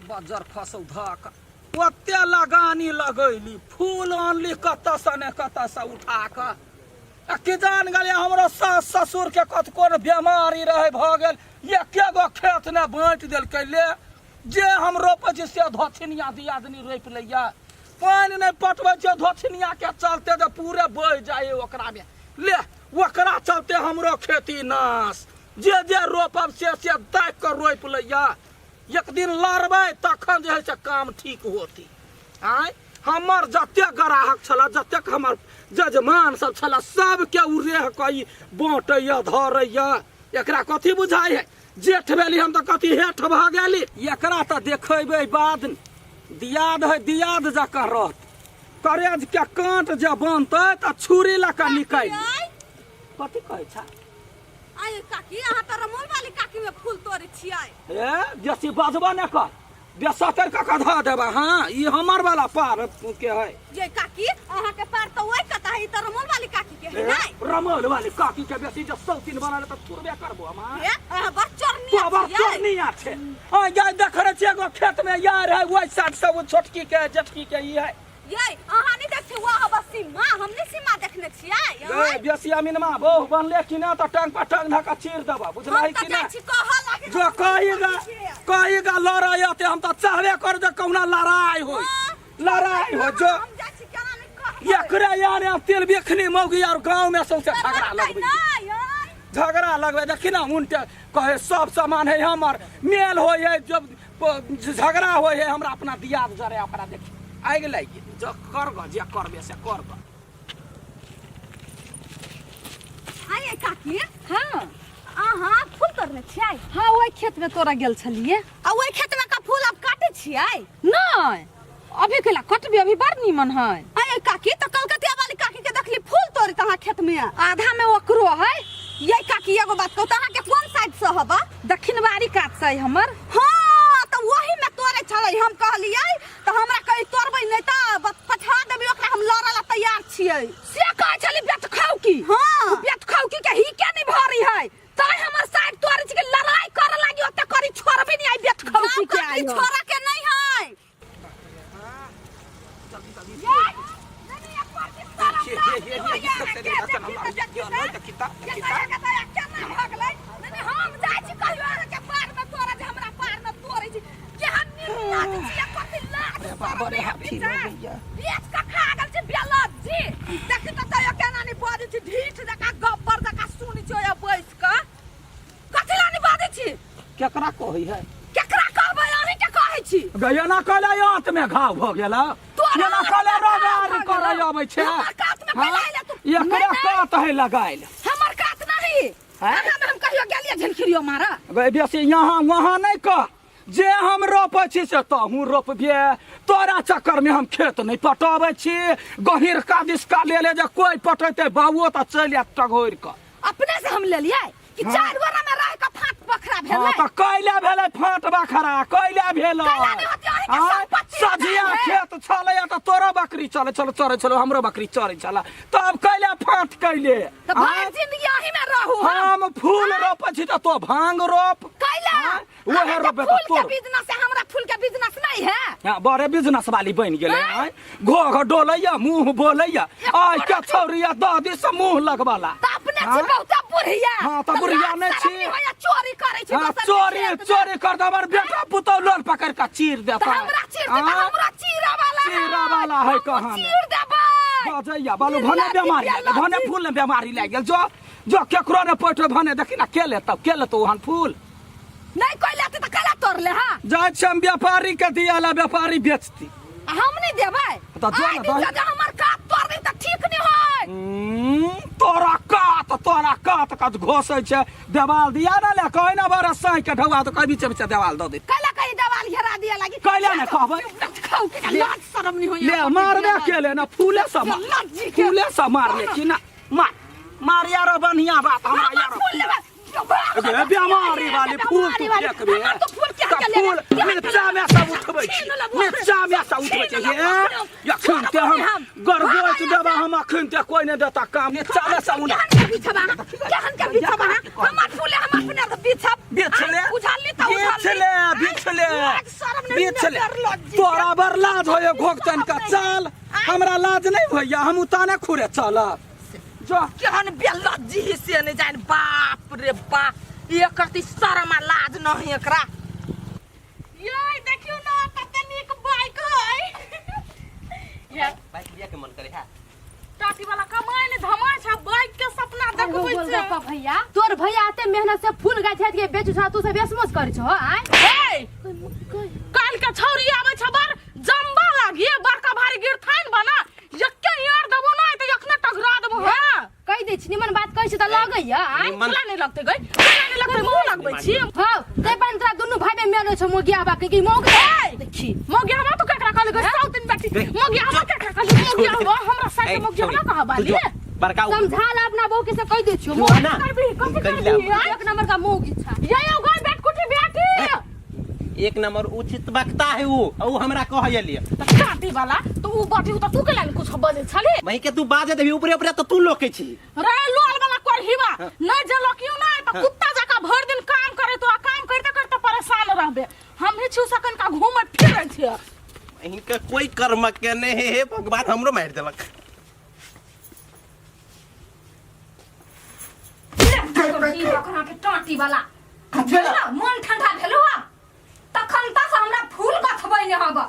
Buzzer खसौ धक ओते लगानी लगैली फूल आनली कतऽ से ने कतऽ से उठा कऽ कि जान गेलियै हमरो सास ससुर के कत कोन बीमारी रहे भऽ गेल एके गो खेत ने बाँटि देलकै ले जे हम रोपै छी से धोथिनिया दियादनी रोपि लैया पानि नहि पटबै छै धोथिनिया के चलते तऽ पूरे बहि जाए ओकरा में ले ओकरा चलते हमरो खेती नाश जे रोपब से देख कऽ रोपि लैया एक दिन लड़बै तखन जे है से काम ठीक होती आय हमर जतेक ग्राहक छला जतेक हमर जजमान सब छला सबके उ रेह कई बाँटैया धरैया एकरा कथी बुझाइ है जेठ भेली हम तऽ कथी हेठ भऽ गेली एकरा तऽ देखेबै बाद दियाद है दियाद जकर रहत करेज के कांट जे बनतै तऽ छुरी लऽ कऽ निकालि कथी कहै छै आय काकी अहाँ तऽ रमोल वाली काकी में फूल तोड़ै छियै ए बेसी बजबा न कर बेसतर का कधा देबा हां ई हमर वाला पार के है ये काकी अहाँ के पार तऽ ओइ कता है ई तऽ रमोल वाली काकी के है नै रमोल वाली काकी के बेसी जे सौतीन बनाले त तुरबे करबो हम ए अहाँ बच्चरनी छै हां जाय देखरे छी एगो खेत में यार है ओइ साइड से वो छोटकी के जेठकी के ई है ये अहाँ नहीं देखै वो सीमा हमने सीमा देखने छियै ए बेसी अमीनमा बहु बनले कि ना त टंग पर टंग धका चीर देबा बुझलाई कि ना जो कहिगा लड़ाई आते हम तो चाहबे कर जे कौना लड़ाई हो जो एकरे यानी तेल बेखनी मौगी और गांव में सबसे झगड़ा लगबे देखी ना उनटे कहे सब सामान है हमर मेल हो है जब झगड़ा हो है हमरा अपना दियाद जरे अपना देखी आइ गेलै जो करब जे करबे से करब आय काकी हां अहाँ फूल तोड़ने छियै हाँ ओइ खेत में तोरा गेल छलिए आ ओइ खेत में का फूल अब काटे छियै नहीं अभी केला कटबे अभी बड़ नीमन है आय काकी तो कलकतिया वाली काकी के देखली फूल तोड़ी तहाँ खेत में आधा में ओकरो है ये काकी एगो बात कहू तहाँ के कोन साइड से हबा दक्षिण बारी काट से हमर हां तो वही में तोड़े छलै हम कहलियै तो हमरा कहि तोड़बै नै त पठा देबै ओकरा हम लड़े ला तैयार छियै से कहै छली बेट खाऊ की हां बेट खाऊ की के ही के नहीं भरी है ताई हमर साइड तोड़े छी के लड़ाई करे लागी ओते करी छोड़बे नहीं आई बेट खाऊ की के आई छोरा के नहीं है केकरा कहै है केकरा कहबै अहीं के कहै छी गयना कहले आंत में घाव भ गेला केना कहले रोगार करे आबै छै हमर कात में फैलाइले तू एकरा कात है लगाइल हमर कात नहीं हम कहियो गेलिए झलखिरियो मारा गए बेसी यहाँ वहाँ नहीं कह जे हम रोपै छी से तहूँ रोपबे तोरा चक्कर में हम खेत नहीं पटाबै छी गहीर का दिसका ले ले जे कोई पटेते बाबुओ त चल आत टघोर क अपने से हम ले लिए कि चार गोरा में रह के फाट बखरा भेलै हां त कैला भेलै फाट बखरा कैला भेलै सजिया खेत छले त तोरा बकरी चले चलो चरे चलो हमरो बकरी चरे चला तब कैला फाट कैले त भर जिंदगी यही में रहू हम फूल रोपै छी त तो भांग रोप कैला ओहे रोपे त फूल के बिजनेस है हमरा फूल के बिजनेस नहीं है हां बड़े बिजनेस वाली बन गेले आय घो डोलैया मुंह बोलैया आय के छौरिया दादी से मुंह लगवाला त अपने छी बहुत बुढ़िया हां त बुढ़िया नै छी चोरी करे छी हां चोरी कर द हमर बेटा पुतौ लोल पकड़ के चीर देता हमरा चीर देता हमरा चीरा वाला है कहां चीर देबै बजैया बालू भने बीमारी लाग भने फूल ने बीमारी लाग गेल जो केकरो ने पैठ भने देखि ना के लेतो ओहन फूल नहीं कोई लेते त कला तोड़ ले हां जाय छम व्यापारी के दियाला व्यापारी बेचती हम नहीं देबै त जो ना जगह हमर काट तोड़ दे त ठीक नहीं होय तोरा कात का घोसै छै देवाल दिया ना ले कहै ना बरस साई के ढौआ तो कभी बीच बीच देवाल द दे कला कहीं देवाल घेरा दिया लागी कैला ने कहबै खाऊ के लाज शर्म नहीं होय ले मारबे केले ना फूले से मार ले कि ना मार यारो बढ़िया बात हमरा यारो फूल लेबे बीमारी वाली फूल तू देखबे तो फूल के का फूल नीचा में सब उठबै छी नीचा में सब उठबै छी हे यखन के हम गरगोच देबा हम अखन ते कोई नहीं देता काम नीचा में सब उठा केहन के बिछबा हमर फूल हम अपने से बिछब बिछले उछालली त बिछले तोरा बर लाज होय घोकतन का चाल हमरा लाज नहीं भैया हम उताने खुरे चलब जो केहन बेलज्जी से नहीं जान बाप रे बाप ये करती शर्म लाज नहीं एकरा ये देखियो ना कते नीक बाइक है ये बाइक लिया के मन करे है टाटी वाला कमाई ने धमाचा बाइक के सपना देखबै छै भैया तोर भैया आते मेहनत से फूल गाछ के बेचू छ तू सब बेसमोस करै छ आय काल के छौरी आबै छ बार जम्बा लागिए बड़का भारी गिरथाइन बना यक्के यार देबो ना त यखने टगरा देबो हां कहि दै छी निमन बात कहै छी त लगैया आय मला नहीं लगते गई मला नहीं लगते मुंह लगबै छी हां ते पण तोरा दुनु भाई में मेलो छ मोगिया बा के मोग देखी मोगिया हम तो केकरा कहले गई साउथ दिन बैठी मोगिया हम केकरा कहले मोगिया हम हमरा साथ मोगिया ना कहा बाली बड़का समझा ला अपना बहू के से कहि दै छियो मोग करबी कथि करबी एक नंबर का मोग इच्छा ये गई बैठ कुठी बैठी एक नंबर उचित वक्ता है वो हमरा कहलिए त काटी वाला तो उ बाटी त तू के लाइन कुछ बजे छले वही के तू बाजे देबी ऊपरे ऊपरे तो तू लोके छी रे लोल वाला करहिबा नहीं जे लोकियो ना त कुत्ता जका भर दिन काम करे तो काम करते करते परेशान रहबे हम ही छु सकन का घूमे फिरे छी इनका कोई कर्म के नहीं है भगवान हमरो मार देलक ई बकरा के टाटी वाला भेला मन ठंडा भेलो तखन तक हमरा फूल गथबै ने हबा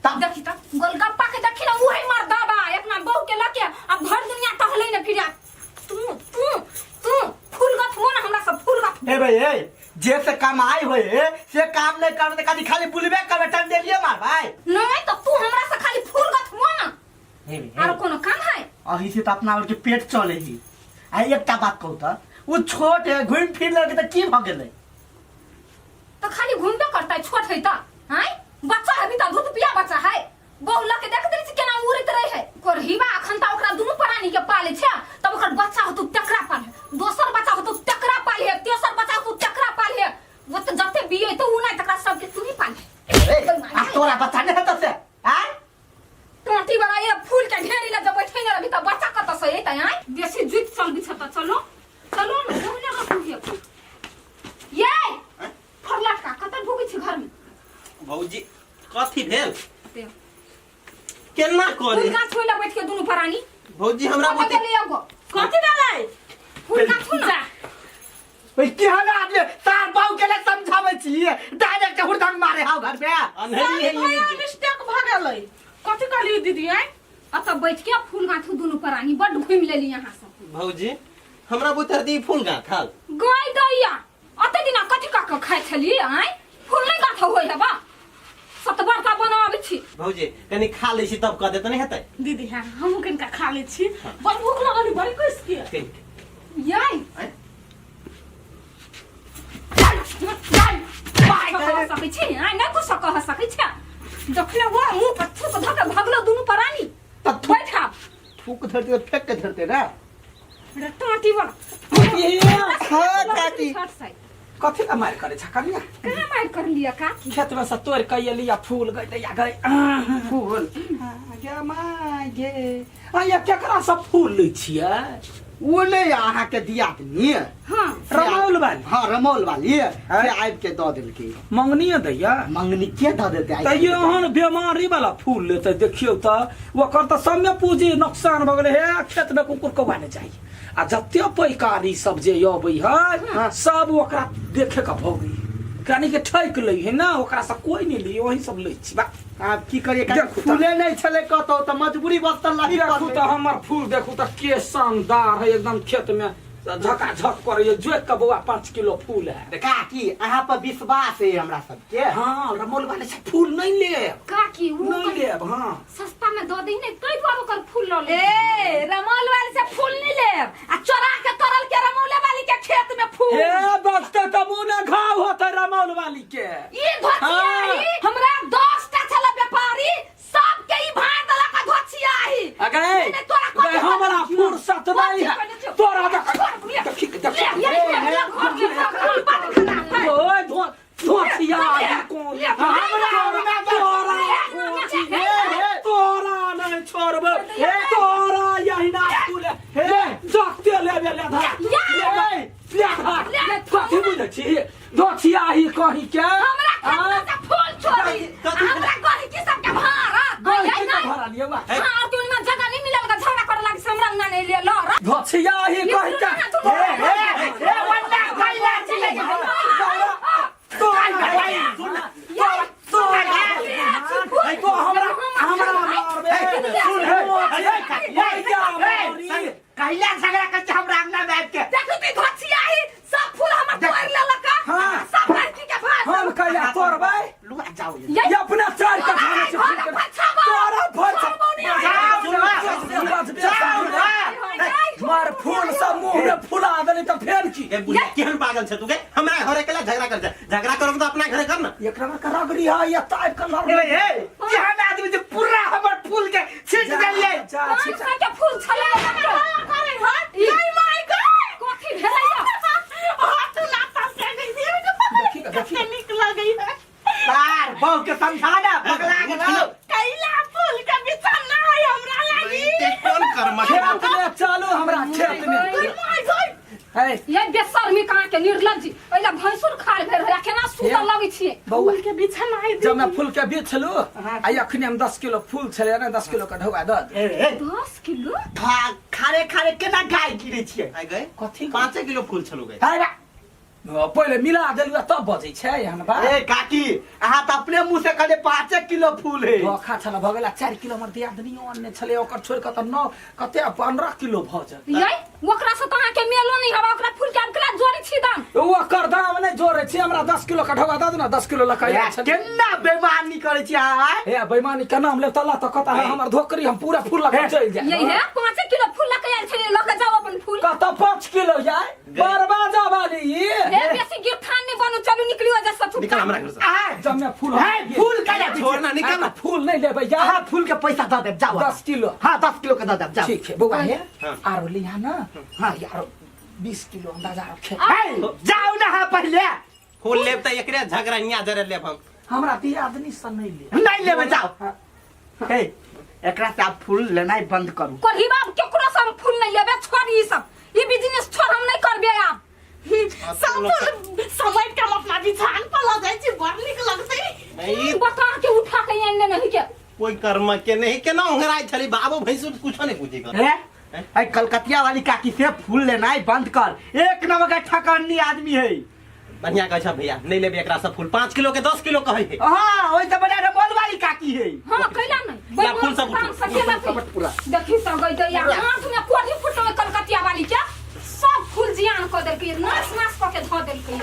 तब देखि त गोलगप्पा के देखि ना उहे मार दबा अपना बहू के लके अब भर दुनिया टहलै ने फिरा तू फूल गथबो ना हमरा सब फूल गथ ए भाई ए जे से कमाई होए से काम नहीं करते खाली खाली बुलबे करबे टाइम दे लिए मार भाई नहीं तो तू हमरा से खाली फूल गथबो ना और कोनो काम है अही से तो अपना और के पेट चले ही आ एकटा बात कहू त वो छोट है घूम फिर लगे त की भ गेलै तो खाली घूमबे करता है छोट है त हैं बच्चा है भी त दूध पिया बच्चा है बहु लके देख दे छी केना उड़त रहे है कोरहीबा अखन त ओकरा दुनु प्राणी के पाले छै तब ओकर बच्चा हो तू टकरा पाले दोसर बच्चा हो तू टकरा पाले तेसर बच्चा हो तू टकरा पाले वो त जते बिये तो उ नहीं तकरा सब के तू ही पाले आ तोरा बच्चा नहीं त से हैं टोटी वाला ये फूल के ढेरी ले जब बैठे ने अभी त बच्चा कत से एतै हैं बेसी जुत चल बिछ त चलो चलो न ओने का फूल ये फरलाट का कत भूखी छी घर में भौजी कथी भेल केना करे फूल का छोइला बैठ के दुनु प्राणी भौजी हमरा कत ले आगो कथी भेलै फूल का छुना ओइ की हला आदमी तार बाऊ के ले समझावे छी डायरेक्ट हुरदंग मारे हाउ घर पे अनहरी है ये मिस्टेक भ गेलै कथी कहली दीदी हैं अत बैठ के फूल गाथू दुनु प्राणी बड घुम लेली यहां से भौजी हमरा बुतर दी फूल गाथल गई दैया अते दिना कथी का के खाइ छली हैं फूल नहीं गाथा होय हेबा सत बड़का बनाबै छी भौजी कनी खा ले छी तब कह देत नहीं हेतै दीदी हां हम कनका खा ले छी बड़ भूख लगल बड़ी कइस के याई बाय सकै छी आई नै कुछ कह सकै छी देखले वो मुंह पर थूक धक भगलो दुनु प्राणी तब बैठा थूक धरते फेंक के धरते ना रे टाटी वाला हां काटी छट साइड कथी का मार करे छ कनिया कहां मार कर लिया का खेत में से तोड़ के लिया फूल गई या गई फूल गे माय गे आ ये केकरा सब फूल लै छियै वो नहीं अहाँ के दिया दनी हां रमौल वाली हां रमौल वाली से आइब के द देल के मंगनिए दैया मंगनी के द देते त ये ओहन बीमारी वाला फूल लेते देखियो त ओकर त समय पूंजी नुकसान भ गेले हे खेत में कुकुर कौवा नहीं चाहिए आ जते पैकारी सब जे अबै है सब ओकरा देखे के भोगी कनी के ठैक लै है ना ओकरा से कोई नहीं ली वही सब लै छी बा आप की करिए का फूले नहीं चले कहतो त मजबूरी बस त लाही देखू त हमर फूल देखू त के शानदार है एकदम खेत में झकाझक करे जो के बउआ 5 किलो फूल है का की अहाँ पर विश्वास है हमरा सब के हां रमौल वाले से फूल नहीं ले का की वो नहीं ले हां सस्ता में दो दी ने कई बार ओकर फूल ल ले ए रमौल वाले से फूल नहीं ले आ चोरा के तरल के रमौल वाली के खेत में फूल हे बचते त मुने घाव होते रमौल वाली के ई धोतियाही हमरा 10 टा छला व्यापारी सब के ई भाड़ दला का धोतियाही अगे हमरा फुर्सत नहीं है तोरा देखी ओए धोतिया तोरा नहीं छोड़बे तोरा यही ना फूल हे जखते लेबे ले धर कथी बुझै छी दोछिया ही कहि के हमरा खेत से फूल छोड़ी हमरा कहि की सब के भारा गई के भरा लियो बा हां तू में जगह नहीं मिलल का झगड़ा करे लाग हमरा ना नहीं ले लो दोछिया ही कहि के ए वंडा कैला चले तो कैला झगड़ा कर हम रांगना बैठ के देखो ती धोछिया ही सब फूल हमर तोड़ ले लका सब लड़की के भाग हम कैला तोड़बै लुआ जाओ ये अपना चार का खाने से तोरा मार फूल सब मुंह में फुला देली त फेर की ए बुढ़िया केहन पागल छ तू के हमरा घरे केला झगड़ा कर झगड़ा करो तो अपना घरे कर ना एकरा में करगरी है ये टाइप का लड़ ए ये हम आदमी जे पूरा हमर फूल के छीट देलिए कौन सा के फूल छले अरे हट जय माय गॉड कोठी भेलैया हाथ लाता से गई देखी निकल गई है यार बहु के समझाना पगला गेलो कैला फूल के बिछा ना है हमरा लागी ते कौन कर्म खेत में चलो हमरा खेत में है ये बेशर्मी कहां के निर्लज्ज ओइला भैंसुर खाल भेल है केना सुंदर लगै छियै बौआ के बिछा ना है जब मैं फूल के बीच छलू आ अखने हम 10 किलो फूल छले ना 10 किलो का ढौआ द ए 10 किलो खारे खारे केना गाय गिरे छिए आई गए कथी 5 किलो फूल छलु गए हाय पहिले मिला देलु तब बजै छै हम बा ए काकी अहाँ त अपने मुंह से कहले 5 किलो फूल है धोखा छल भगला 4 किलो हमर दिया दनी ओन्ने छले ओकर छोड़ के त 9 कते 15 किलो भ जा ये ओकरा से तहां के मेलो नहीं हवा ओकरा फूल के अकला जोड़ी छी दाम ओकर दाम नै जोड़े छी हमरा 10 किलो का ढौआ द दू ना 10 किलो लकाया छले केना बेईमानी करे छी अहाँ ए बेईमानी के नाम ले तला त कता है हमर धोकरी हम पूरा फूल लगा चल जाए यही है 5 किलो फूल लका आयल छले लका जाओ अपन फूल कता 5 किलो जाए बर्बादा वाली हे बेसी गिरथान नहीं बनो चलू निकलियो जा सतु निकल हमरा घर से जब मैं फूल है फूल का छोड़ना निकल ना फूल नहीं लेबै जा अहाँ फूल के पैसा द देब जाओ 10 किलो हां 10 किलो के द देब जाओ ठीक है बउआ है हाँ। आरो लिया ना हां यार 20 किलो अंदाजा रखे है जाओ ना हाँ पहले फूल लेब त एकरे झगड़ा निया जरे लेब हम हमरा दी आदमी से नहीं ले नहीं लेबे जाओ हे एकरा से आप फूल लेनाइ बंद करू कोही बाप केकरो से हम फूल नहीं लेबे छोड़ ई सब ई बिजनेस छोड़ हम नहीं करबे आप सब फूल समय के हम अपना बिछान पर लग जाई छी बड़ निक लगतै ई बता के उठा के एने नहीं के कोई कर्म के नहीं केना ओंगराई छली बाबू भैंसु कुछो नहीं पूछे कर है कलकतिया वाली काकी से फूल लेनाइ बंद कर एक नंबर का ठकन्नी आदमी है बढ़िया कह छ भैया नहीं लेबे एकरा से फूल 5 किलो के 10 किलो कहे है हां ओइ त बड़ा रमोल वाली काकी है हां कैला नहीं या फूल सब पूरा देखी तो गई तो यार हाथ में कोठी फुट में कलकतिया वाली के सब फूल जियान को दे के नाश नाश क के धो देल के